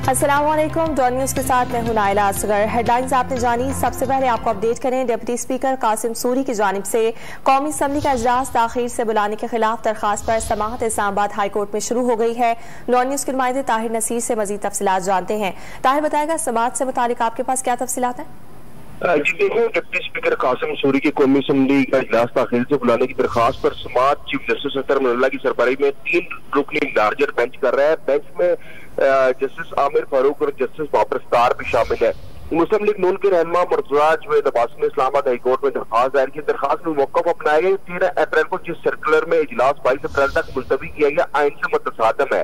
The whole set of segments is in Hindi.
अस्सलामुअलैकुम, डॉन न्यूज़ के साथ मैं हूं नाइला असगर। हेडलाइंस आपने जानी, सबसे पहले आपको अपडेट करें। डिप्टी स्पीकर कासिम सूरी की जानिब से कौमी असम्बली का इजलास ताखीर से बुलाने के खिलाफ दरखास्त पर समाअत इस्लामाबाद हाई कोर्ट में शुरू हो गई है। डॉन न्यूज़ के नुमाइंदे ताहिर नसीर से मजीद तफसीलात जानते हैं। ताहिर बताएगा, समाअत से मुतालिक आपके पास क्या तफसीलात हैं? जी देखिए, डिप्टी स्पीकर कासिम सूरी की कौमी असम्बली का इजलास ताखीर से बुलाने की दरखास्त पर समाअत चीफ जस्टिस अतर मनल्ला की सरबराही में 3 रुकनी लार्जर बेंच कर रहा है। बेंच में जस्टिस आमिर फारूक और जस्टिस बाबर स्टार भी शामिल है। मुस्लिम लीग नून के रहनुमा मुर्तजा जवेद अब्बासी ने इस्लामाबाद हाई कोर्ट में दरखास्त दायर की। दरखास्त में मौका अपनाया गया 13 अप्रैल को जिस सर्कुलर में इजलास 22 अप्रैल तक मुलतवी किया गया आइन से मुतसादम है।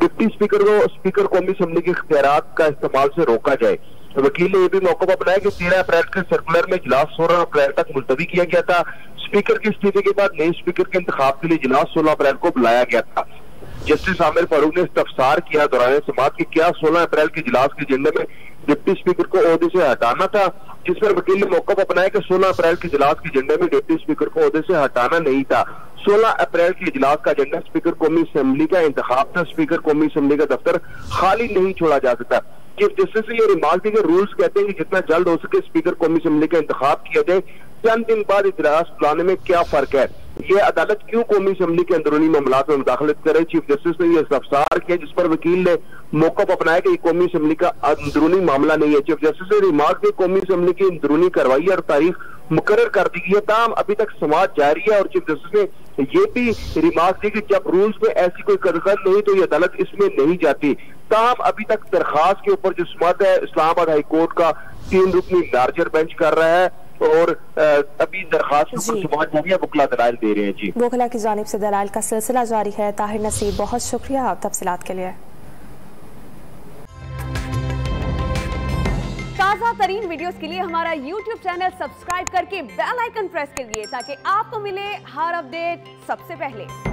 डिप्टी स्पीकर को स्पीकर कौमी असम्बली के इख्तियारात का इस्तेमाल से रोका जाए। वकील ने यह भी मौका अपनाया कि 13 अप्रैल के सर्कुलर में इजलास 16 अप्रैल तक मुलतवी किया गया था। स्पीकर के इस्तीफे के बाद नए स्पीकर के इंतखाब के लिए इजलास 16 अप्रैल को बुलाया गया था। जस्टिस आमिर फारूक ने इस्तफसार किया दौरान समाअत की क्या 16 अप्रैल के इजलास के एजेंडे में डिप्टी स्पीकर को ओहदे से हटाना था, जिस पर वकील ने मौका अपनाया कि 16 अप्रैल के इजलास के एजेंडे में डिप्टी स्पीकर को ओहदे से हटाना नहीं था। 16 अप्रैल के इजलास का एजेंडा स्पीकर कौमी असम्बली का इंतखाब था। स्पीकर कौमी असम्बली का दफ्तर खाली नहीं छोड़ा जा सकता। चीफ जस्टिस ने ये रिमार्क दी कि रूल्स कहते हैं कि जितना जल्द हो सके स्पीकर कौमी असम्बली का इंतखाब किया जाए। चंद दिन बाद इजलास बुलाने में क्या फर्क है? ये अदालत क्यों कौमी असम्बली के अंदरूनी मामलात में मुदाखलत करे? चीफ जस्टिस ने यह इस्तफसार किया, जिस पर वकील ने मौका अपनाया कि कौमी असम्बली का अंदरूनी मामला नहीं है। चीफ जस्टिस ने रिमार्क दी कौमी असम्बली की अंदरूनी कार्रवाई और तारीख मुकर्रर कर दी गई है, ताहम अभी तक समाअत जारी है। और चीफ जस्टिस ने ये भी रिमार्क दी कि जब रूल्स में ऐसी कोई कदगन नहीं तो ये अदालत इसमें नहीं जाती। ताहम अभी तक दरखास्त के ऊपर जो समाअत है इस्लामाबाद हाई कोर्ट का 3 रुकनी लार्जर बेंच कर रहा है और अभी दरखास्त के ऊपर समाअत जारी है। वकला दलाइल दे रहे हैं। जी, वकला की जानिब से दलाइल का सिलसिला जारी है। ताहिर नसीर, बहुत शुक्रिया तफसीलात के लिए। ताज़ा तरीन वीडियोस के लिए हमारा YouTube चैनल सब्सक्राइब करके बेल आइकन प्रेस करिए ताकि आपको मिले हर अपडेट सबसे पहले।